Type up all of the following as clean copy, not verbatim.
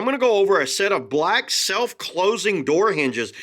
going to go over a set of black self-closing door hinges.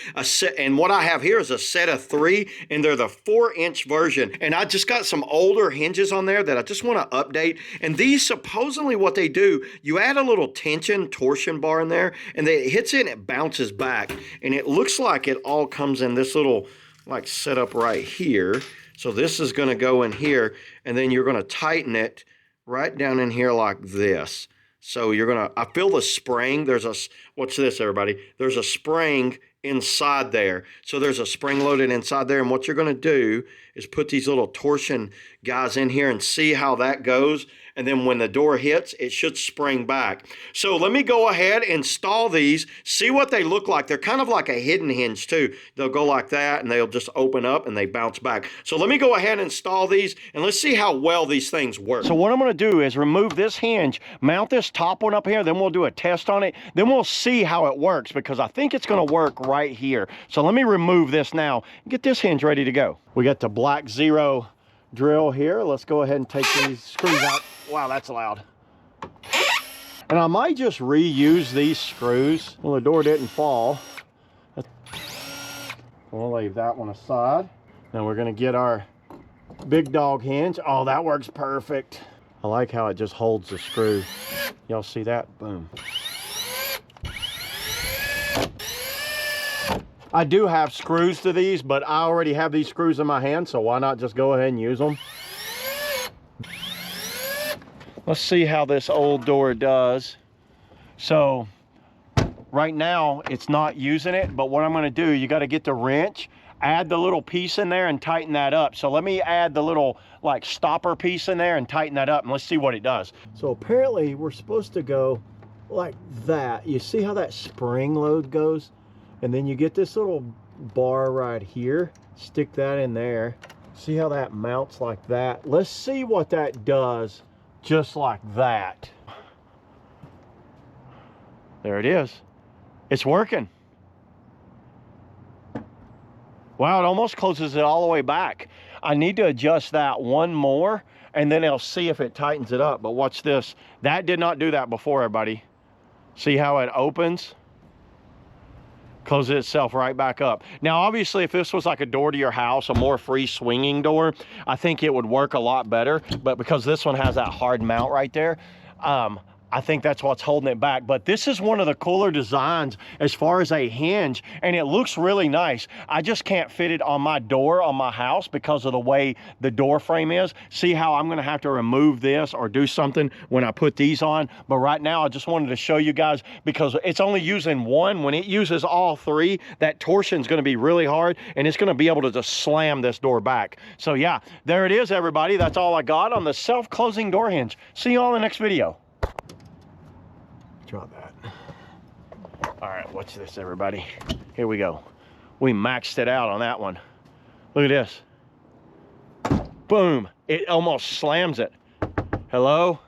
And what I have here is a set of 3, and they're the 4-inch version. And I just got some older hinges on there that I just want to update. And these, supposedly what they do, you add a little torsion bar in there, and it hits it and it bounces back. And it looks like it all comes in this little like setup right here. So this is going to go in here, and then you're going to tighten it right down in here like this. So you're going to, I feel the spring. There's a, watch this, everybody. There's a spring inside there. So there's a spring loaded inside there. And what you're going to do is put these little torsion guys in here and see how that goes. And then when the door hits, it should spring back. So let me go ahead and install these, see what they look like. They're kind of like a hidden hinge too. They'll go like that and they'll just open up and they bounce back. So let me go ahead and install these and let's see how well these things work. So what I'm gonna do is remove this hinge, mount this top one up here, then we'll do a test on it. Then we'll see how it works because I think it's gonna work right here. So let me remove this now and get this hinge ready to go. We got the black 0 drill here. Let's go ahead and take these screws out. Wow, that's loud. And I might just reuse these screws. Well, the door didn't fall. We'll leave that one aside. Now we're gonna get our big dog hinge. Oh, that works perfect. I like how it just holds the screw. Y'all see that? Boom. I do have screws to these, but I already have these screws in my hand, so why not just go ahead and use them? Let's see how this old door does. So right now it's not using it, but what I'm gonna do, you gotta get the wrench, add the little piece in there and tighten that up. So let me add the little like stopper piece in there and tighten that up and let's see what it does. So apparently we're supposed to go like that. You see how that spring load goes? And then you get this little bar right here, stick that in there. See how that mounts like that? Let's see what that does just like that. There it is. It's working. Wow, it almost closes it all the way back. I need to adjust that one more and then I'll see if it tightens it up. But watch this. That did not do that before, everybody. See how it opens? Closes itself right back up. Now, obviously, if this was like a door to your house, a more free swinging door, I think it would work a lot better. But because this one has that hard mount right there, I think that's what's holding it back. But this is one of the cooler designs as far as a hinge, and it looks really nice. I just can't fit it on my door on my house because of the way the door frame is. See how I'm gonna have to remove this or do something when I put these on. But right now, I just wanted to show you guys because it's only using one. When it uses all 3, that torsion is gonna be really hard and it's gonna be able to just slam this door back. So yeah, there it is, everybody. That's all I got on the self-closing door hinge. See you all in the next video. Drop that. All right, watch this, everybody. Here we go. We maxed it out on that one. Look at this. Boom. It almost slams it. Hello?